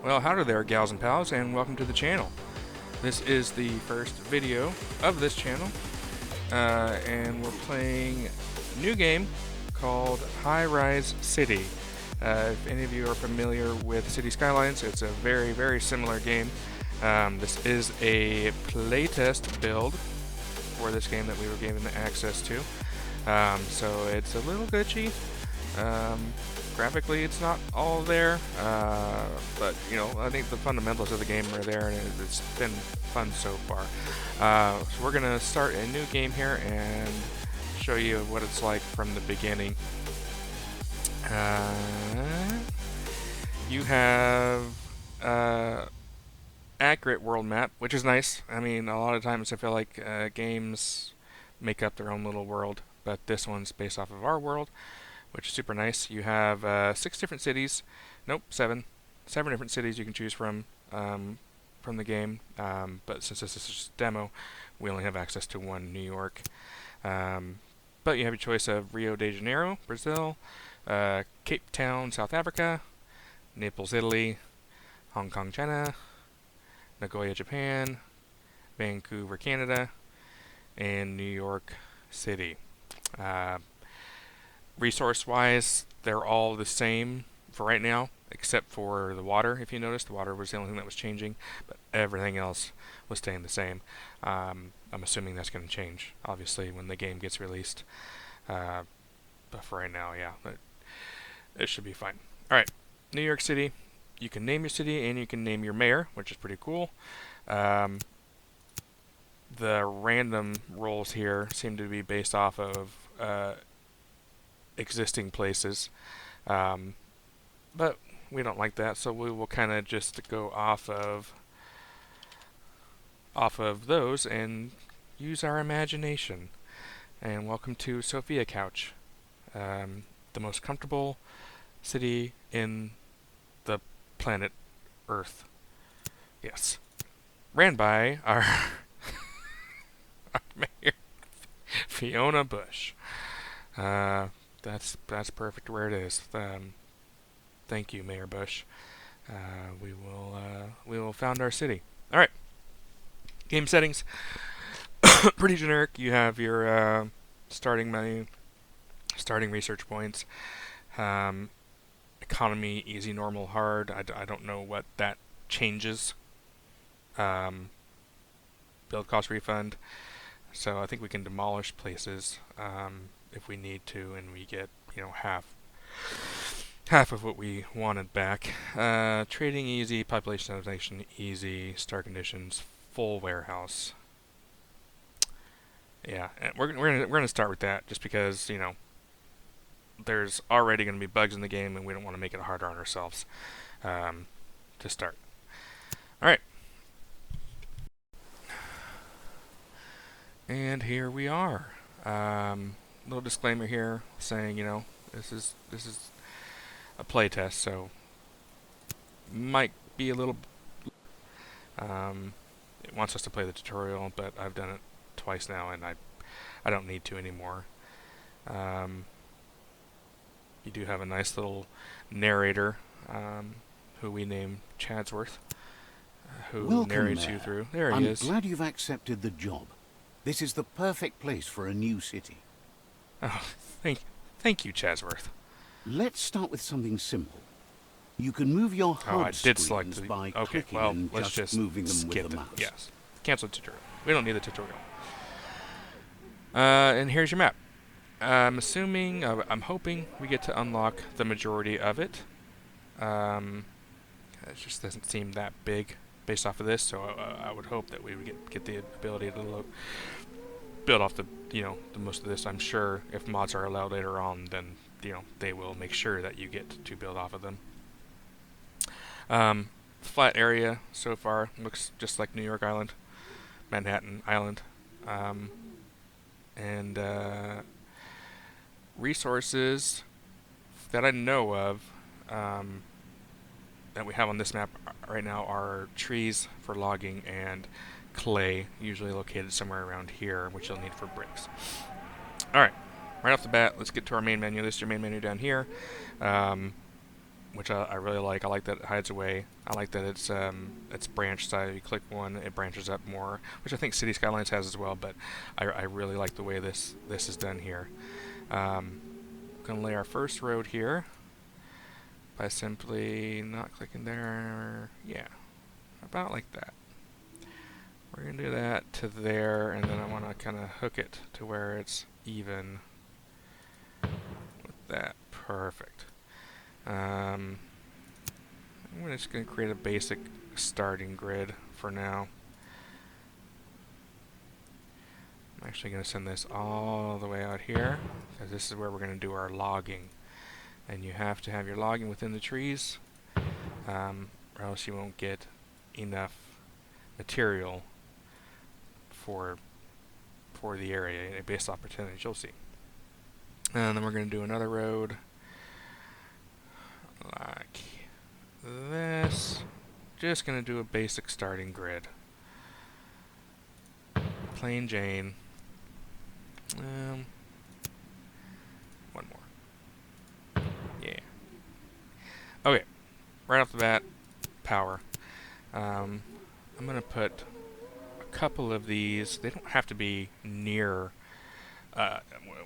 Well, howdy there, gals and pals, and welcome to the channel. This is the first video of this channel, and we're playing a new game called Highrise City. If any of you are familiar with City Skylines, it's a very, very similar game. This is a playtest build for this game that we were given access to, so it's a little glitchy. Graphically, it's not all there, but you know, I think the fundamentals of the game are there, and it's been fun so far. So we're gonna start a new game here and show you what it's like from the beginning. You have accurate world map, which is nice. I mean, a lot of times I feel like games make up their own little world, but this one's based off of our world, which is super nice. You have 6 different cities. Nope, 7. 7 different cities you can choose from the game. But since this is just a demo, we only have access to one, New York. But you have a choice of Rio de Janeiro, Brazil, Cape Town, South Africa, Naples, Italy, Hong Kong, China, Nagoya, Japan, Vancouver, Canada, and New York City. Resource-wise, they're all the same for right now, except for the water. If you notice, the water was the only thing that was changing, but everything else was staying the same. I'm assuming that's going to change, obviously, when the game gets released. But for right now, yeah, it should be fine. Alright, New York City. You can name your city, and you can name your mayor, which is pretty cool. The random roles here seem to be based off of existing places, but we don't like that, so we will kind of just go off of those and use our imagination. And welcome to Sophia Couch, the most comfortable city in the planet Earth. Yes, ran by our, our mayor, Fiona Bush. That's perfect where it is. Thank you, Mayor Bush. We will found our city. All right. Game settings. Pretty generic. You have your starting menu, starting research points, economy, easy, normal, hard. I don't know what that changes. Build cost refund. So I think we can demolish places if we need to, and we get, you know, half of what we wanted back. Trading easy, population optimization easy, star conditions, full warehouse. Yeah, and we're gonna start with that just because, you know, there's already gonna be bugs in the game, and we don't want to make it harder on ourselves to start. All right. And here we are. Little disclaimer here saying, you know, this is a playtest, so might be a little. It wants us to play the tutorial, but I've done it twice now, and I don't need to anymore. You do have a nice little narrator, who we name Chadsworth, who Welcome, narrates Mayor. you through. There I'm he is. glad you've accepted the job. This is the perfect place for a new city. Oh, thank you, Chadsworth. Let's start with something simple. You can move your Oh, I HUD did select screens the. by Okay, clicking well, and let's just moving them skip with the it. mouse. Yes, cancel tutorial. We don't need the tutorial. And here's your map. I'm assuming, I'm hoping we get to unlock the majority of it. It just doesn't seem that big based off of this, so I would hope that we would get the ability to build off the most of this. I'm sure if mods are allowed later on, then they will make sure that you get to build off of them. Flat area so far looks just like New York Island, Manhattan Island, and resources that I know of that we have on this map right now are trees for logging and clay, usually located somewhere around here, which you'll need for bricks. Alright, right off the bat, let's get to our main menu. This is your main menu down here. which I really like. I like that it hides away. I like that it's branched style. You click one, it branches up more, which I think City Skylines has as well. But I really like the way this is done here. Gonna lay our first road here by simply not clicking there. Yeah, about like that. We're gonna do that to there, and then I want to kind of hook it to where it's even with that. Perfect. I'm just going to create a basic starting grid for now. I'm actually going to send this all the way out here, because this is where we're going to do our logging. And you have to have your logging within the trees, or else you won't get enough material for the area based off percentage. You'll see. And then we're going to do another road like this. Just going to do a basic starting grid. Plain Jane. One more. Yeah. Okay. Right off the bat, power. I'm going to put a couple of these. They don't have to be near.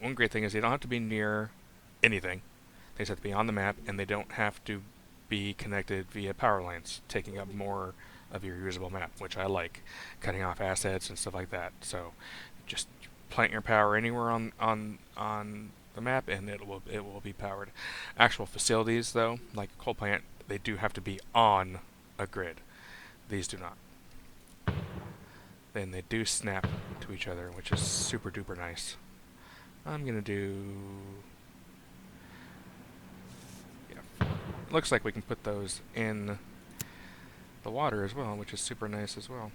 One great thing is they don't have to be near anything. They just have to be on the map, and they don't have to be connected via power lines, taking up more of your usable map, which I like, cutting off assets and stuff like that. So just plant your power anywhere on the map, and it will be powered. Actual facilities, though, like a coal plant, they do have to be on a grid. These do not. Then they do snap to each other, which is super duper nice. I'm gonna do. Yeah, looks like we can put those in the water as well, which is super nice as well.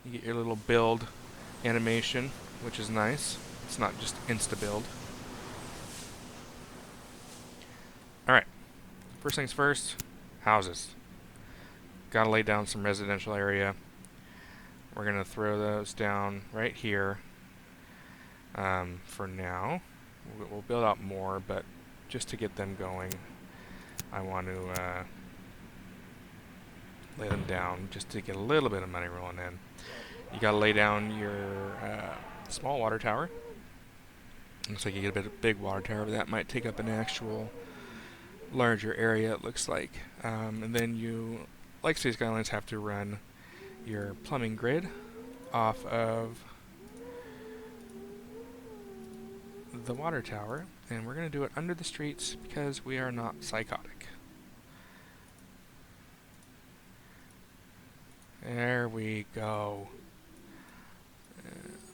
You get your little build animation, which is nice. It's not just insta build. Alright, first things first, houses. Gotta lay down some residential area. We're gonna throw those down right here for now. We'll build out more, but just to get them going, I want to lay them down just to get a little bit of money rolling in. You gotta lay down your small water tower. Looks like you get a bit of big water tower, but that might take up an actual larger area, it looks like. And then you, like City Skylines, have to run your plumbing grid off of the water tower, and we're going to do it under the streets because we are not psychotic. There we go.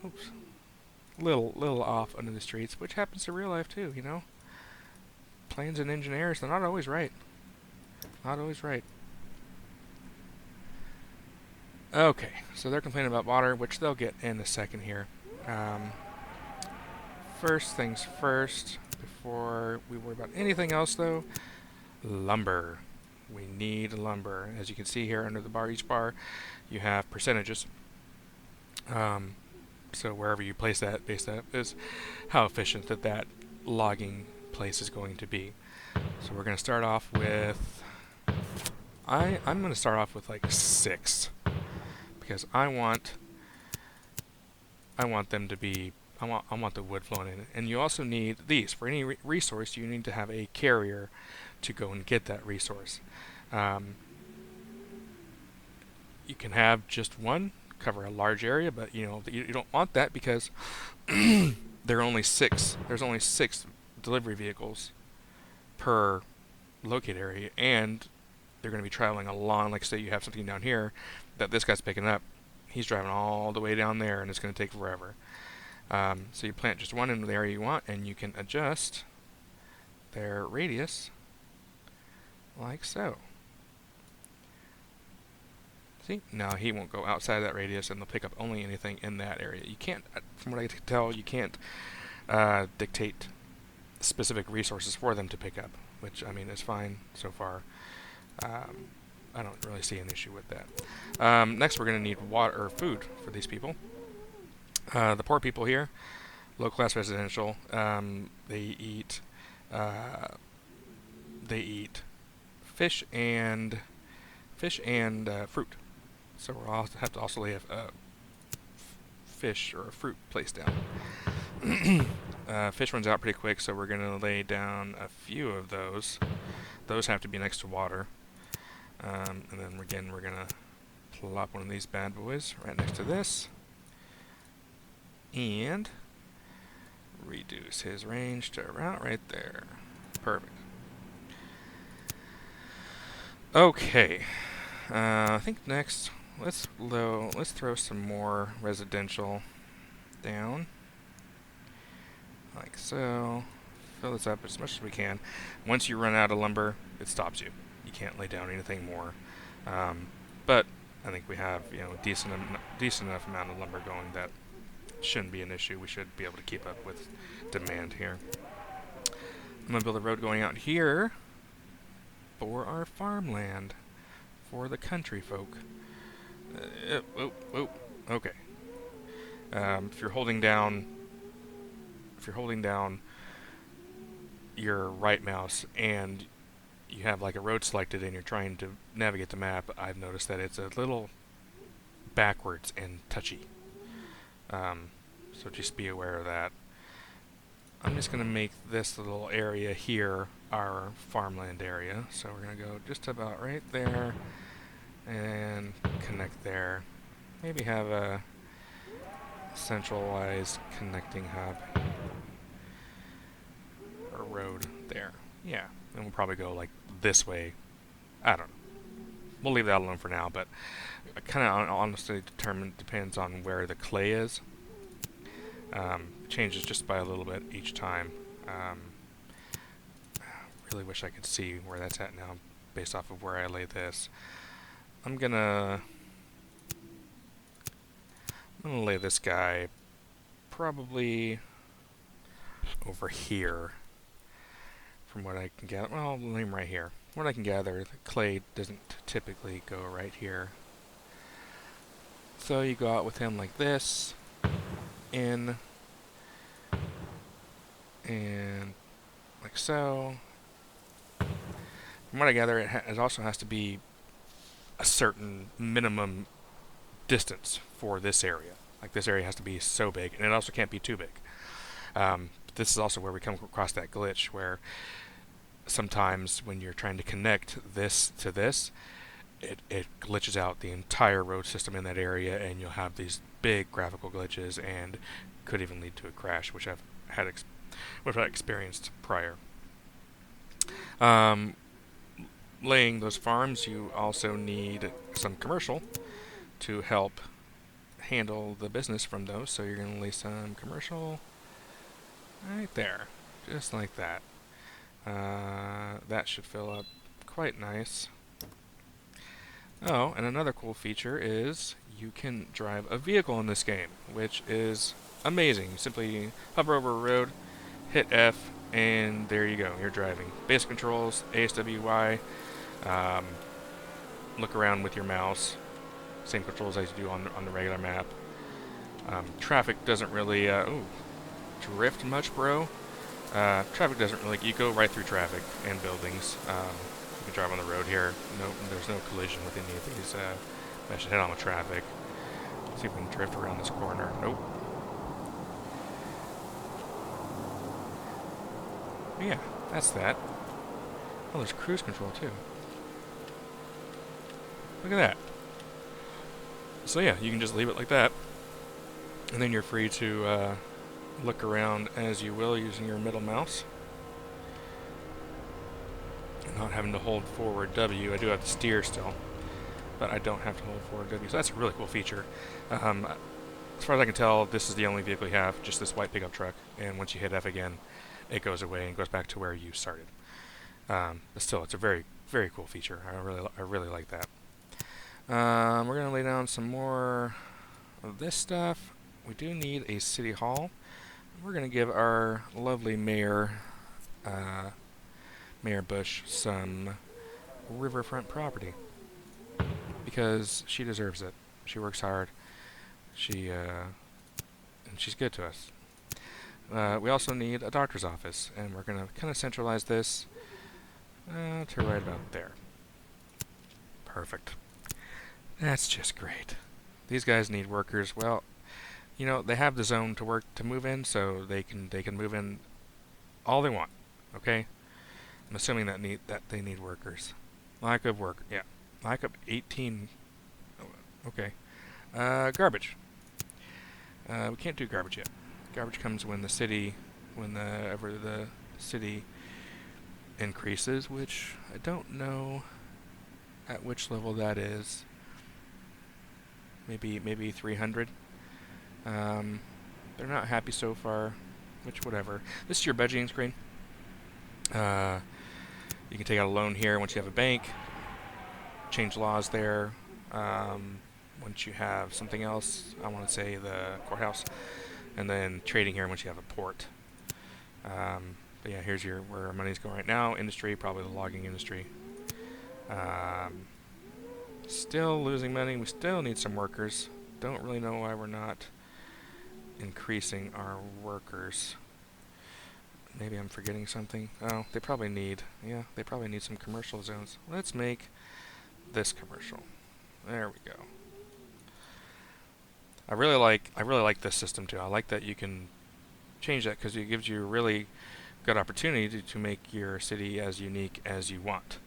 Oops. Little off under the streets, which happens to real life too, you know? Planes and engineers, they're not always right. Not always right. Okay, so they're complaining about water, which they'll get in a second here. First things first, before we worry about anything else though, lumber. We need lumber. As you can see here under the bar, each bar, you have percentages. So wherever you place that, based that is how efficient that logging place is going to be. So we're going to start off with, I'm going to start off with like 6, because I want them to be, I want the wood flowing in. And you also need these. For any resource, you need to have a carrier to go and get that resource. You can have just one cover a large area, but you know you don't want that because there are only 6. There's only 6 delivery vehicles per locate area, and they're going to be traveling along. Like say you have something down here that this guy's picking up, he's driving all the way down there, and it's going to take forever. So you plant just one in the area you want, and you can adjust their radius like so. See? Now he won't go outside that radius, and they'll pick up only anything in that area. You can't, from what I can tell, you can't dictate specific resources for them to pick up, which, I mean, is fine so far. I don't really see an issue with that. Next, we're going to need water or food for these people. The poor people here, low-class residential, they eat fish and fruit. So we'll have to also lay a fish or a fruit place down. Fish runs out pretty quick, so we're going to lay down a few of those. Those have to be next to water. And then again, we're going to plop one of these bad boys right next to this. And reduce his range to about right there. Perfect. Okay. I think next, let's throw some more residential down. Like so. Fill this up as much as we can. Once you run out of lumber, it stops you. You can't lay down anything more. But I think we have, decent enough amount of lumber going that shouldn't be an issue. We should be able to keep up with demand here. I'm gonna build a road going out here for our farmland, for the country folk. Okay. If you're holding down your right mouse and you have like a road selected and you're trying to navigate the map, I've noticed that it's a little backwards and touchy. So just be aware of that. I'm just going to make this little area here our farmland area. So we're going to go just about right there and connect there. Maybe have a centralized connecting hub or road there. Yeah, and we'll probably go like this way. I don't know. We'll leave that alone for now, but it kind of honestly depends on where the clay is. Changes just by a little bit each time. Really wish I could see where that's at now based off of where I lay this. I'm gonna lay this guy probably over here from what I can gather. Well, I'll lay him right here. What I can gather, the clay doesn't typically go right here. So you go out with him like this, in, and like so. From what I gather, it also has to be a certain minimum distance for this area. Like this area has to be so big, and it also can't be too big. This is also where we come across that glitch where sometimes when you're trying to connect this to this, it glitches out the entire road system in that area, and you'll have these big graphical glitches, and could even lead to a crash, which I've experienced prior. Laying those farms, you also need some commercial to help handle the business from those. So you're going to lay some commercial right there, just like that. That should fill up quite nice. Oh, and another cool feature is you can drive a vehicle in this game, which is amazing. You simply hover over a road, hit F, and there you go, you're driving. Basic controls, ASWY, look around with your mouse, same controls as you do on the regular map. Traffic doesn't really, drift much, bro. Traffic doesn't really, you go right through traffic and buildings. You can drive on the road here. No, there's no collision with any of these. I should head on with traffic. See if we can drift around this corner. Nope. But yeah, that's that. Oh, there's cruise control too. Look at that. So yeah, you can just leave it like that, and then you're free to look around as you will using your middle mouse. Not having to hold forward W. I do have to steer still, but I don't have to hold forward W. So that's a really cool feature. As far as I can tell, this is the only vehicle you have, just this white pickup truck. And once you hit F again, it goes away and goes back to where you started. But still, it's a very, very cool feature. I really like that. We're gonna lay down some more of this stuff. We do need a city hall. We're gonna give our lovely mayor, Mayor Bush, some riverfront property because she deserves it. She works hard. And she's good to us. We also need a doctor's office, and we're gonna kind of centralize this to right about there. Perfect. That's just great. These guys need workers. Well, they have the zone to move in, so they can move in all they want. Okay? I'm assuming that they need workers. Lack of work. Yeah. Lack of 18. Okay. Garbage. We can't do garbage yet. Garbage comes whenever the city increases, which I don't know at which level that is. Maybe 300. They're not happy so far, which whatever. This is your budgeting screen. You can take out a loan here once you have a bank. Change laws there. Once you have something else, I want to say the courthouse, and then trading here once you have a port. But yeah, here's where our money's going right now. Industry, probably the logging industry. Still losing money. We still need some workers. Don't really know why we're not increasing our workers. Maybe I'm forgetting something. Oh, they probably need some commercial zones. Let's make this commercial. There we go. I really like this system too. I like that you can change that because it gives you a really good opportunity to make your city as unique as you want.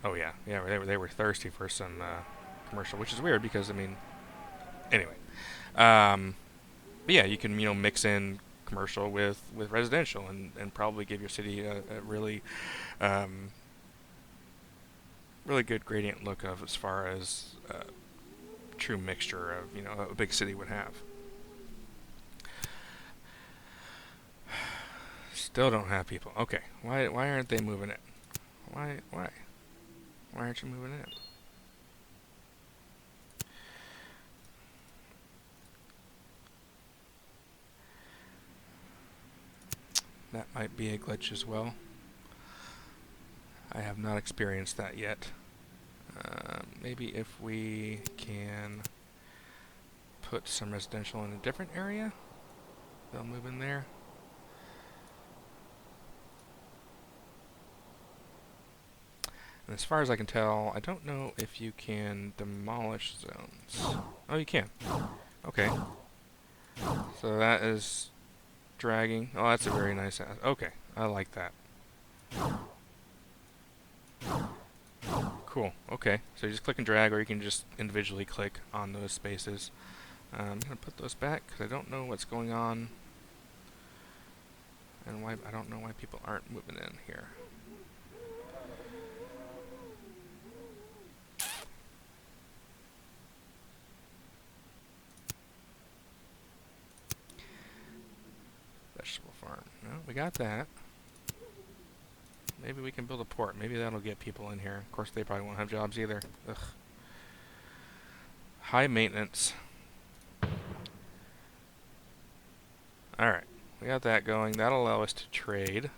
Oh yeah, they were thirsty for some commercial, which is weird because anyway. But yeah, you can mix in commercial with residential and probably give your city a really really good gradient look of as far as true mixture of a big city would have. Still don't have people. Okay, why aren't they moving it? Why aren't you moving it? That might be a glitch as well. I have not experienced that yet. Maybe if we can put some residential in a different area, they'll move in there. And as far as I can tell, I don't know if you can demolish zones. Oh, you can. Okay. So that is dragging. Oh, that's a very nice ass. Okay, I like that. Cool. Okay, so you just click and drag, or you can just individually click on those spaces. I'm gonna put those back because I don't know what's going on, and why I don't know why people aren't moving in here. Vegetable farm. No, we got that. Maybe we can build a port. Maybe that'll get people in here. Of course, they probably won't have jobs either. Ugh. High maintenance. Alright. We got that going. That'll allow us to trade.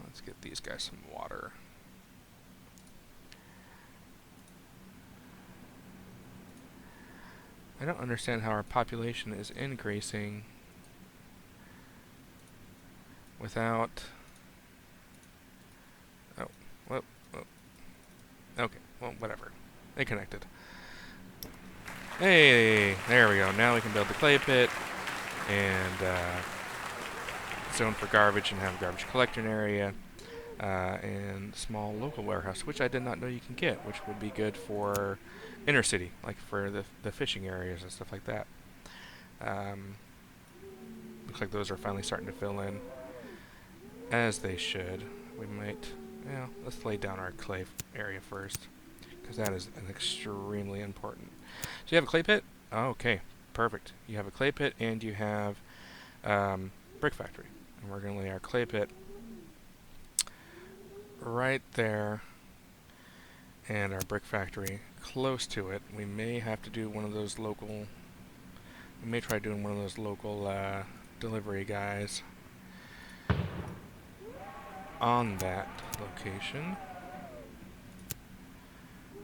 Let's get these guys some water. I don't understand how our population is increasing without... Oh, well, okay, well, whatever. They connected. Hey, there we go. Now we can build the clay pit and zone for garbage and have a garbage collection area and small local warehouse, which I did not know you can get, which would be good for inner city, like for the fishing areas and stuff like that. Looks like those are finally starting to fill in, as they should. We might, let's lay down our clay area first, because that is an extremely important. So you have a clay pit? Oh, okay, perfect. You have a clay pit and you have brick factory. And we're going to lay our clay pit right there and our brick factory close to it. We may have to do one of those local, we may try doing one of those local delivery guys on that location,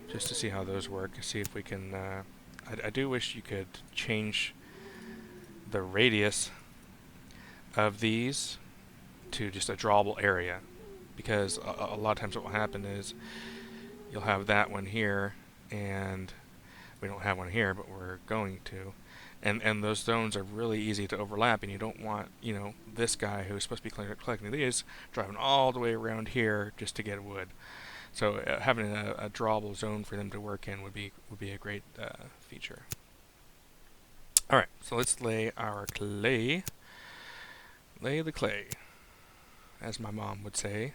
just to see how those work, see if we can, I do wish you could change the radius of these to just a drawable area. because a lot of times what will happen is you'll have that one here, and we don't have one here, but we're going to. And those zones are really easy to overlap, and you don't want, this guy who's supposed to be collecting these driving all the way around here just to get wood. So having a drawable zone for them to work in would be a great feature. All right, so let's lay our clay. Lay the clay, as my mom would say.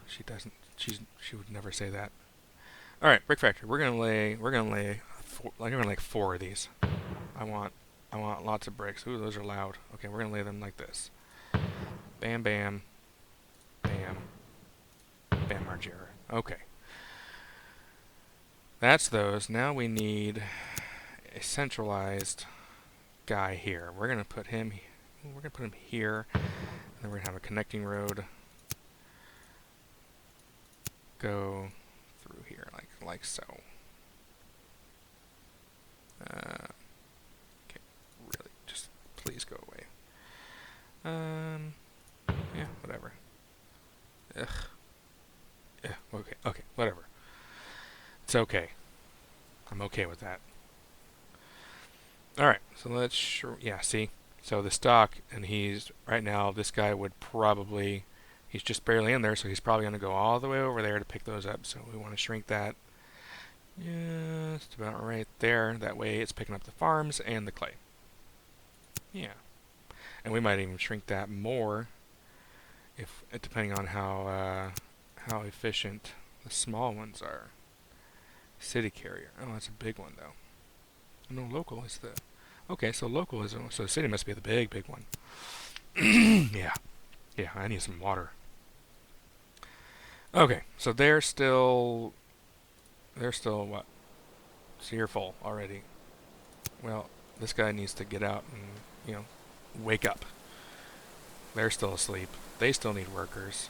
She doesn't. She would never say that. All right, brick factory. We're gonna lay like 4 of these. I want lots of bricks. Ooh, those are loud. Okay, we're gonna lay them like this. Bam, bam, bam, bam, Margera. Okay, that's those. Now we need a centralized guy here. We're gonna put him. We're gonna put him here, and then we're gonna have a connecting road go through here, like so. Okay, really, just please go away. Yeah, whatever. Ugh. Yeah, okay, whatever. It's okay. I'm okay with that. Alright, so let's, yeah, see? So the stock, and he's, right now, this guy would probably, he's just barely in there, so he's probably going to go all the way over there to pick those up. So we want to shrink that just about right there. That way it's picking up the farms and the clay. Yeah. And we might even shrink that more, if depending on how efficient the small ones are. City carrier. Oh, that's a big one, though. No, local is the... Okay, so local is... So the city must be the big one. Yeah. Yeah, I need some water. Okay, so they're still what? So you're full already. Well, this guy needs to get out and, wake up. They're still asleep. They still need workers.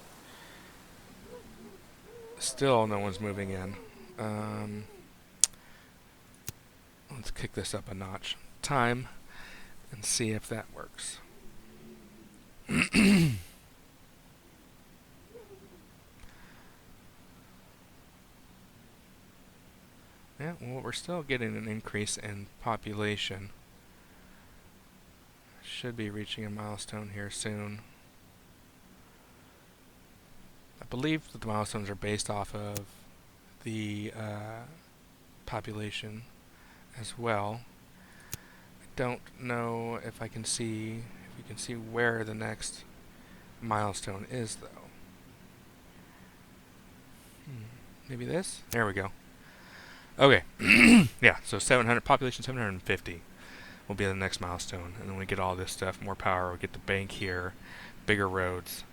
Still no one's moving in. Let's kick this up a notch. Time, and see if that works. Yeah, well, we're still getting an increase in population. Should be reaching a milestone here soon. I believe that the milestones are based off of the population as well. I don't know if you can see where the next milestone is, though. Maybe this? There we go. Okay. Yeah, so 700 population 750 will be the next milestone, and then we get all this stuff, more power. We get the bank here, bigger roads.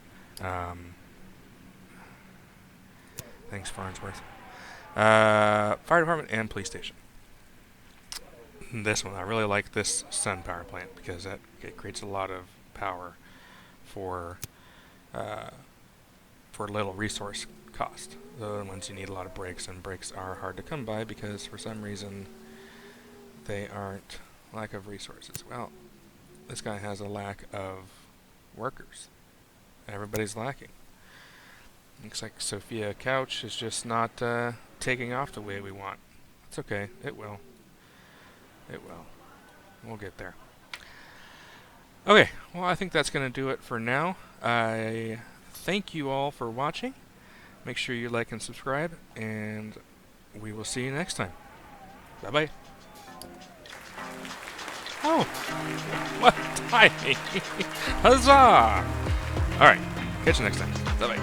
Thanks, Farnsworth. Fire department and police station. This one, I really like this sun power plant because it creates a lot of power for little resource cost. The other ones you need a lot of bricks, and bricks are hard to come by because for some reason they aren't. Lack of resources. Well, this guy has a lack of workers. Everybody's lacking. Looks like Sophia Couch is just not taking off the way we want. It's okay. It will. It will. We'll get there. Okay. Well, I think that's going to do it for now. I thank you all for watching. Make sure you like and subscribe, and we will see you next time. Bye-bye. Oh, what timing! Huzzah! Alright, catch you next time. Bye-bye.